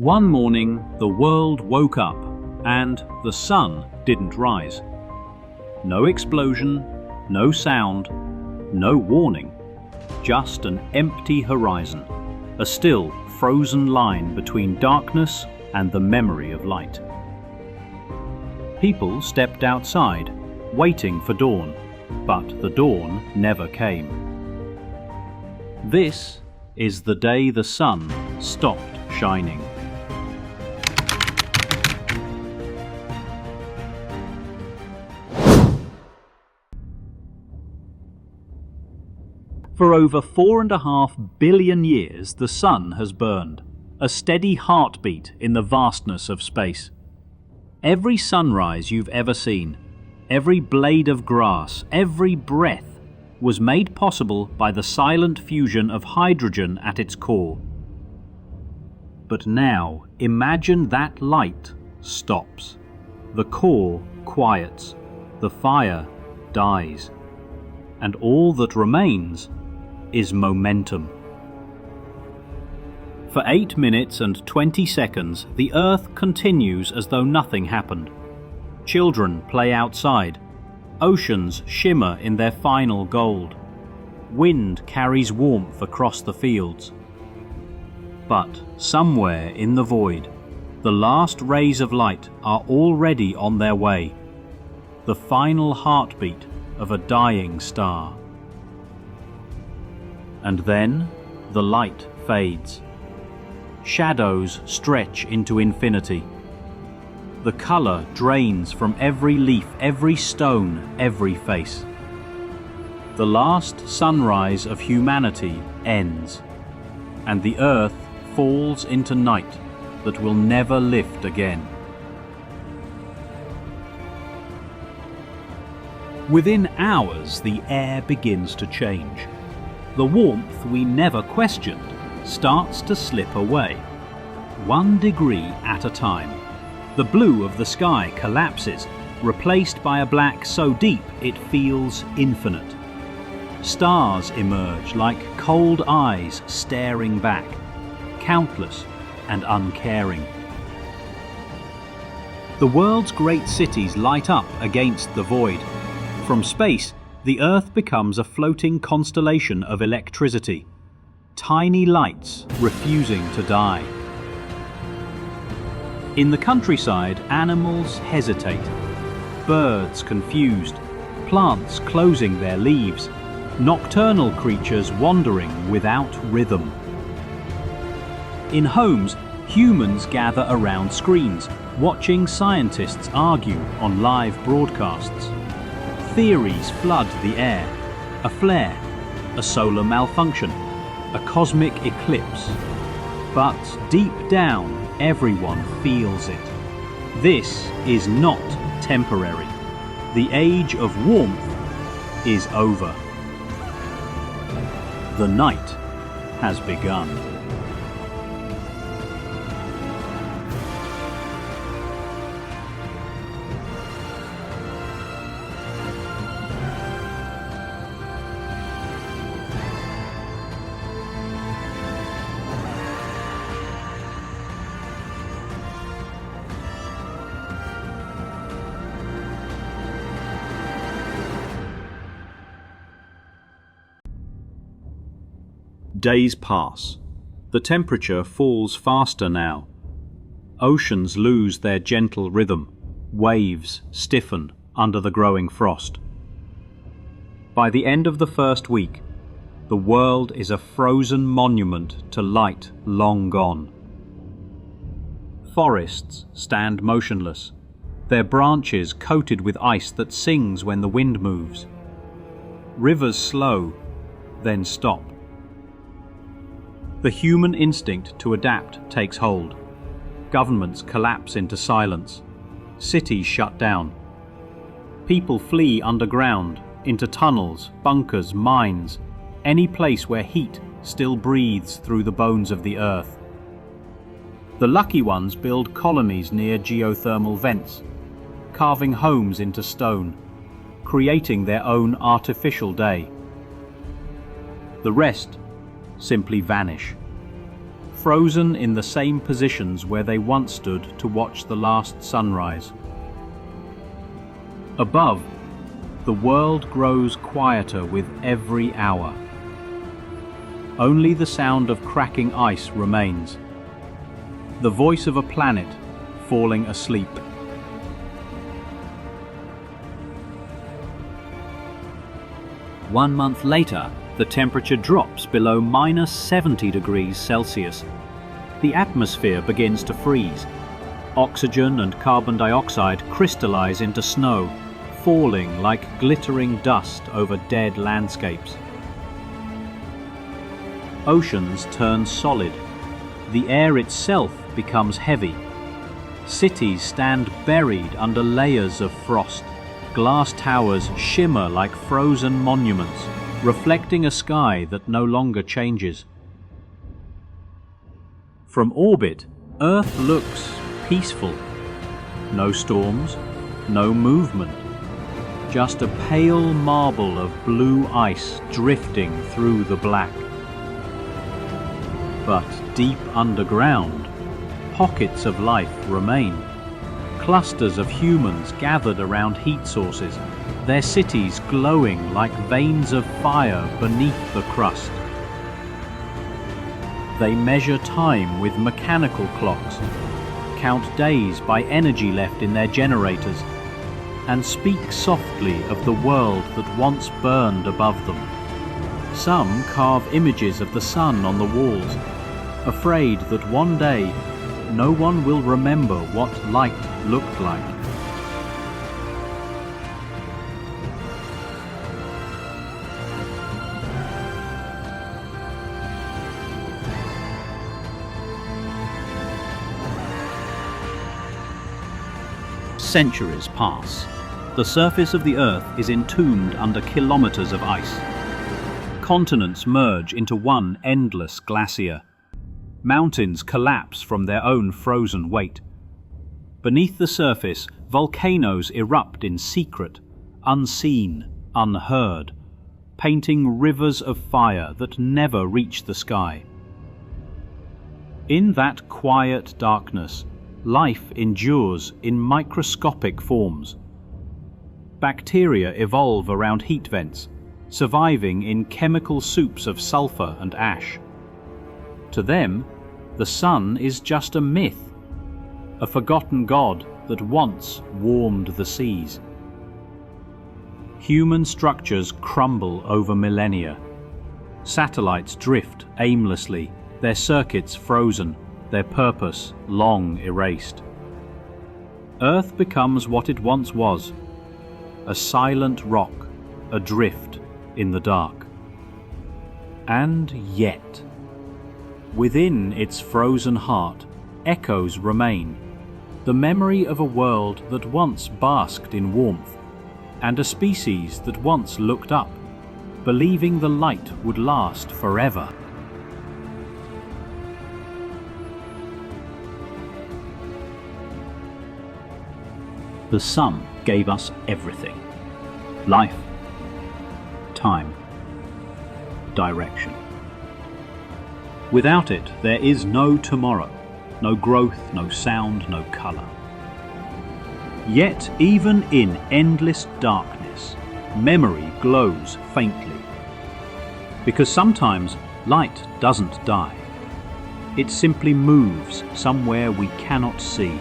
One morning, the world woke up, and the sun didn't rise. No explosion, no sound, no warning. Just an empty horizon, a still, frozen line between darkness and the memory of light. People stepped outside, waiting for dawn, but the dawn never came. This is the day the sun stopped shining. For over 4.5 billion years, the sun has burned, a steady heartbeat in the vastness of space. Every sunrise you've ever seen, every blade of grass, every breath was made possible by the silent fusion of hydrogen at its core. But now, imagine that light stops. The core quiets, the fire dies, and all that remains is momentum. For 8 minutes and 20 seconds, the Earth continues as though nothing happened. Children play outside. Oceans shimmer in their final gold. Wind carries warmth across the fields. But somewhere in the void, the last rays of light are already on their way. The final heartbeat of a dying star. And then the light fades. Shadows stretch into infinity. The color drains from every leaf, every stone, every face. The last sunrise of humanity ends, and the earth falls into night that will never lift again. Within hours, the air begins to change. The warmth we never questioned starts to slip away, 1 degree at a time. The blue of the sky collapses, replaced by a black so deep it feels infinite. Stars emerge like cold eyes staring back, countless and uncaring. The world's great cities light up against the void. From space, the Earth becomes a floating constellation of electricity, tiny lights refusing to die. In the countryside, animals hesitate, birds confused, plants closing their leaves, nocturnal creatures wandering without rhythm. In homes, humans gather around screens, watching scientists argue on live broadcasts. Theories flood the air, a flare, a solar malfunction, a cosmic eclipse. But deep down, everyone feels it. This is not temporary. The age of warmth is over. The night has begun. Days pass. The temperature falls faster now. Oceans lose their gentle rhythm. Waves stiffen under the growing frost. By the end of the first week, the world is a frozen monument to light long gone. Forests stand motionless, their branches coated with ice that sings when the wind moves. Rivers slow, then stop. The human instinct to adapt takes hold. Governments collapse into silence. Cities shut down. People flee underground, into tunnels, bunkers, mines, any place where heat still breathes through the bones of the earth. The lucky ones build colonies near geothermal vents, carving homes into stone, creating their own artificial day. The rest simply vanish. frozen in the same positions where they once stood to watch the last sunrise. Above, the world grows quieter with every hour. Only the sound of cracking ice remains, the voice of a planet falling asleep. One month later, the temperature drops below -70 degrees Celsius. The atmosphere begins to freeze. Oxygen and carbon dioxide crystallize into snow, falling like glittering dust over dead landscapes. Oceans turn solid. The air itself becomes heavy. Cities stand buried under layers of frost. Glass towers shimmer like frozen monuments, reflecting a sky that no longer changes. From orbit, Earth looks peaceful. No storms, no movement. Just a pale marble of blue ice drifting through the black. But deep underground, pockets of life remain. Clusters of humans gathered around heat sources, their cities glowing like veins of fire beneath the crust. They measure time with mechanical clocks, count days by energy left in their generators, and speak softly of the world that once burned above them. Some carve images of the sun on the walls, afraid that one day no one will remember what light looked like. Centuries pass. The surface of the Earth is entombed under kilometers of ice. Continents merge into one endless glacier. Mountains collapse from their own frozen weight. Beneath the surface, volcanoes erupt in secret, unseen, unheard, painting rivers of fire that never reach the sky. In that quiet darkness, life endures in microscopic forms. Bacteria evolve around heat vents, surviving in chemical soups of sulfur and ash. To them, the sun is just a myth, a forgotten god that once warmed the seas. Human structures crumble over millennia. Satellites drift aimlessly, their circuits frozen, their purpose long erased. Earth becomes what it once was, a silent rock adrift in the dark. And yet, within its frozen heart, echoes remain, the memory of a world that once basked in warmth, and a species that once looked up, believing the light would last forever. The sun gave us everything: life, time, direction. Without it, there is no tomorrow, no growth, no sound, no colour. Yet, even in endless darkness, memory glows faintly. Because sometimes light doesn't die. It simply moves somewhere we cannot see.